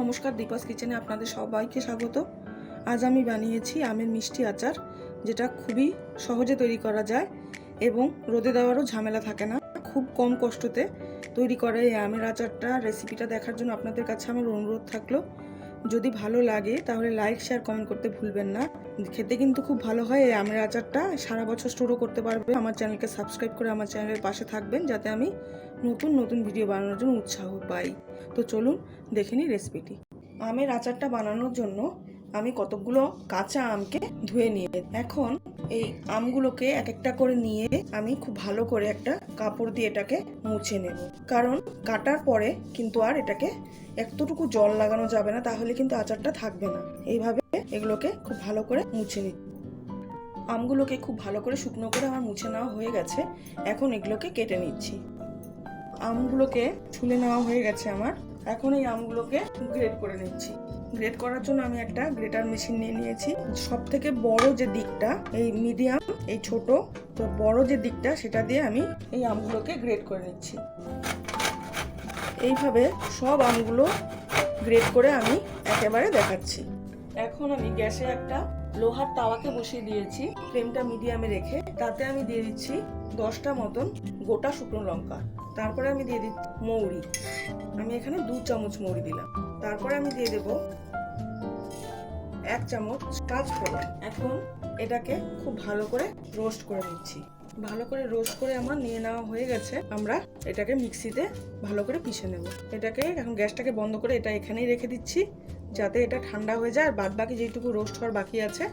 নমস্কার, দীপাস কিচেনে আপনাদের সবাইকে স্বাগত। আজ আমি বানিয়েছি আমের মিষ্টি আচার, যেটা খুবই সহজে তৈরি করা যায় এবং রোদে দেওয়ারও ঝামেলা থাকে না। খুব কম কষ্টতে তৈরি করা এই আমের আচারটা রেসিপিটা দেখার জন্য আপনাদের কাছে আমার অনুরোধ থাকলো। যদি ভালো লাগে তাহলে লাইক, শেয়ার, কমেন্ট করতে ভুলবেন না। খেতে কিন্তু খুব ভালো হয় এই আমের আচারটা, সারা বছর স্টোরও করতে পারবে। আমার চ্যানেলকে সাবস্ক্রাইব করে আমার চ্যানেলের পাশে থাকবেন, যাতে আমি নতুন নতুন ভিডিও বানানোর জন্য উৎসাহ পাই। তো চলুন দেখে নিই রেসিপিটি। আমের আচারটা বানানোর জন্য আমি কতগুলো কাঁচা আমকে ধুয়ে নিয়ে এখন এই আমগুলোকে এক একটা করে নিয়ে আমি খুব ভালো করে একটা কাপড় দিয়ে এটাকে মুছে নেব, কারণ কাটার পরে কিন্তু আর এটাকে এতটুকু জল লাগানো যাবে না, তাহলে কিন্তু আচারটা থাকবে না। এইভাবে এগুলোকে খুব ভালো করে মুছে নিই। আমগুলোকে খুব ভালো করে শুকনো করে আমার মুছে নেওয়া হয়ে গেছে। এখন এগুলোকে কেটে নিচ্ছি। আমগুলোকে ছুলে নেওয়া হয়ে গেছে আমার। এখন এই আমগুলোকে গ্রেট করে নিচ্ছি। গ্রেট করার জন্য আমি একটা গ্রেটার মেশিন নিয়ে নিয়েছি। সব থেকে বড় যে দিকটা, এই মিডিয়াম, এই ছোট, তো বড় যে দিকটা সেটা দিয়ে আমি এই আমগুলোকে গ্রেট করে নিচ্ছি। এইভাবে সব আমগুলো গ্রেট করে আমি একেবারে দেখাচ্ছি। এখন আমি গ্যাসে একটা লোহার তাওয়াকে বসিয়ে দিয়েছি, ফ্লেমটা মিডিয়ামে রেখে। তাতে আমি দিয়ে দিচ্ছি 10টা মতন গোটা শুকনো লঙ্কা। তারপরে আমি দিয়ে দিচ্ছি মৌরি। আমি এখানে 2 চামচ মৌরি দিলাম। তারপরে আমি দিয়ে দেব 1 চামচ পাঁচফোড়ন। এখন এটাকে খুব ভালো করে রোস্ট করে নিচ্ছি। ভালো করে রোস্ট করে আমার নিয়ে নেওয়া হয়ে গেছে। আমরা এটাকে মিক্সিতে ভালো করে পিষে নেব। এটাকে এখন গ্যাসটাকে বন্ধ করে এটা এখানেই রেখে দিচ্ছি, যাতে এটা ঠান্ডা হয়ে যায়। আর বাদ বাকি যেটুকু রোস্ট হওয়ার বাকি আছে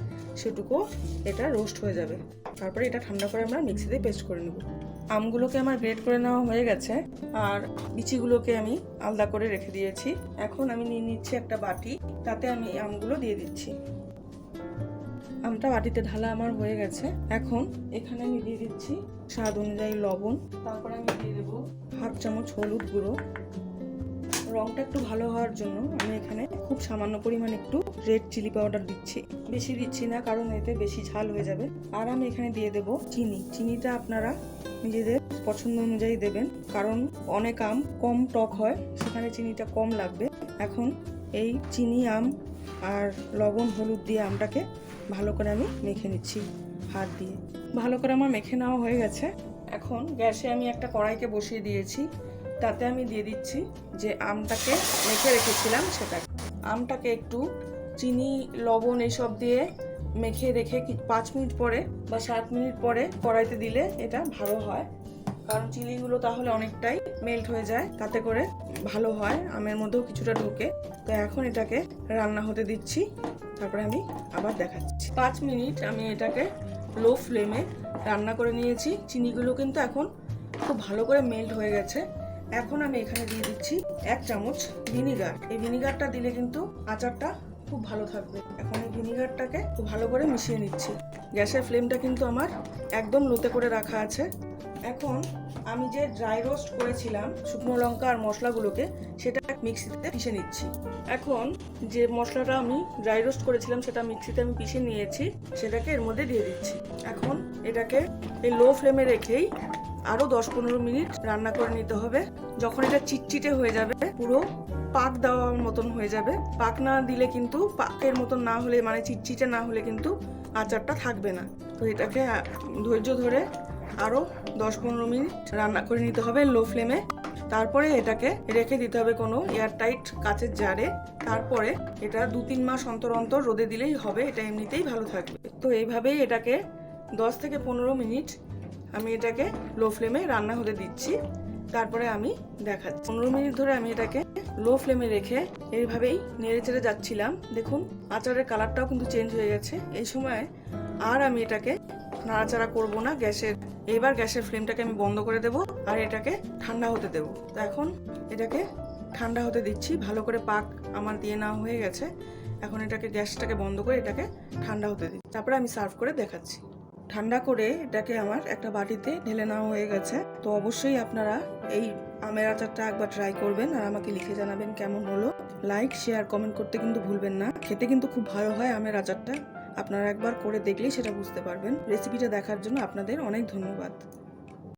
সেটুকু এটা রোস্ট হয়ে যাবে। তারপরে এটা ঠান্ডা করে আমরা মিক্সিতে পেস্ট করে নেব। আমগুলোকে আমার গ্রেট করে নেওয়া হয়ে গেছে, আর বিচিগুলোকে আমি আলাদা করে রেখে দিয়েছি। এখন আমি নিয়ে নিচ্ছি একটা বাটি, তাতে আমি আমগুলো দিয়ে দিচ্ছি। আমটা বাটিতে ঢালা আমার হয়ে গেছে। এখন এখানে আমি দিয়ে দিচ্ছি স্বাদ অনুযায়ী লবণ। তারপরে আমি দিয়ে দেবো 1/2 চামচ হলুদ গুঁড়ো। রংটা একটু ভালো হওয়ার জন্য আমি এখানে খুব সামান্য পরিমাণ একটু রেড চিলি পাউডার দিচ্ছি, বেশি দিচ্ছি না, কারণ এতে বেশি ঝাল হয়ে যাবে। আর আমি এখানে দিয়ে দেবো চিনি। চিনিটা আপনারা নিজেদের পছন্দ অনুযায়ী দেবেন, কারণ অনেক আম কম টক হয়, সেখানে চিনিটা কম লাগবে। এখন এই চিনি, আম আর লবণ, হলুদ দিয়ে আমটাকে ভালো করে আমি মেখে নিচ্ছি হাত দিয়ে। ভালো করে আমার মেখে নেওয়া হয়ে গেছে। এখন গ্যাসে আমি একটা কড়াইকে বসিয়ে দিয়েছি। তাতে আমি দিয়ে দিচ্ছি যে আমটাকে মেখে রেখেছিলাম সেটা। আমটাকে একটু চিনি, লবণ এইসব দিয়ে মেখে রেখে 5 মিনিট পরে বা 7 মিনিট পরে কড়াইতে দিলে এটা ভালো হয়, কারণ চিনিগুলো তাহলে অনেকটাই মেল্ট হয়ে যায়, তাতে করে ভালো হয়, আমের মধ্যেও কিছুটা ঢোকে। তো এখন এটাকে রান্না হতে দিচ্ছি। তারপরে আমি আবার দেখাচ্ছি। 5 মিনিট আমি এটাকে লো ফ্লেমে রান্না করে নিয়েছি। চিনিগুলো কিন্তু এখন খুব ভালো করে মেল্ট হয়ে গেছে। এখন আমি এখানে দিয়ে দিচ্ছি 1 চামচ ভিনিগার। এই ভিনিগারটা দিলে কিন্তু আচারটা খুব ভালো থাকবে। এখন এই ভিনিগারটাকে খুব ভালো করে মিশিয়ে নিচ্ছি। গ্যাসের ফ্লেমটা কিন্তু আমার একদম লোতে করে রাখা আছে। এখন আমি যে ড্রাই রোস্ট করেছিলাম শুকনো লঙ্কা আর মশলাগুলোকে, সেটা মিক্সিতে পিষে নিচ্ছি। এখন যে মশলাটা আমি ড্রাই রোস্ট করেছিলাম সেটা মিক্সিতে আমি পিষে নিয়েছি, সেটাকে এর মধ্যে দিয়ে দিচ্ছি। এখন এটাকে এই লো ফ্লেমে রেখেই আরো 10-15 মিনিট রান্না করে নিতে হবে। যখন এটা চিটচিটে হয়ে যাবে, পুরো পাক দেওয়ার মতন হয়ে যাবে। পাক না দিলে কিন্তু, পাকের মতন না হলে, মানে চিটচিটে না হলে কিন্তু আচারটা থাকবে না। তো এটাকে ধৈর্য ধরে আরো 10-15 মিনিট রান্না করে নিতে হবে লো ফ্লেমে। তারপরে এটাকে রেখে দিতে হবে কোনো এয়ারটাইট কাচের জারে। তারপরে এটা 2-3 মাস অন্তর অন্তর রোদে দিলেই হবে, এটা এমনিতেই ভালো থাকবে। তো এইভাবেই এটাকে 10 থেকে 15 মিনিট আমি এটাকে লো ফ্লেমে রান্না হতে দিচ্ছি। তারপরে আমি দেখাচ্ছি। 15 মিনিট ধরে আমি এটাকে লো ফ্লেমে রেখে এইভাবেই নেড়ে চেড়ে যাচ্ছিলাম। দেখুন আচারের কালারটাও কিন্তু চেঞ্জ হয়ে গেছে। এই সময় আর আমি এটাকে নাড়াচাড়া করব না গ্যাসের। এবার গ্যাসের ফ্লেমটাকে আমি বন্ধ করে দেব আর এটাকে ঠান্ডা হতে দেব। তো এখন এটাকে ঠান্ডা হতে দিচ্ছি। ভালো করে পাক আমার দিয়ে নেওয়া হয়ে গেছে। এখন এটাকে গ্যাসটাকে বন্ধ করে এটাকে ঠান্ডা হতে দিচ্ছি। তারপরে আমি সার্ভ করে দেখাচ্ছি। ঠান্ডা করে এটাকে আমার একটা বাটিতে ঢেলে নেওয়া হয়ে গেছে। তো অবশ্যই আপনারা এই আমের আচারটা একবার ট্রাই করবেন আর আমাকে লিখে জানাবেন কেমন হলো। লাইক, শেয়ার, কমেন্ট করতে কিন্তু ভুলবেন না। খেতে কিন্তু খুব ভালো হয় আমের আচারটা। আপনারা একবার করে দেখলেই সেটা বুঝতে পারবেন। রেসিপিটা দেখার জন্য আপনাদের অনেক ধন্যবাদ।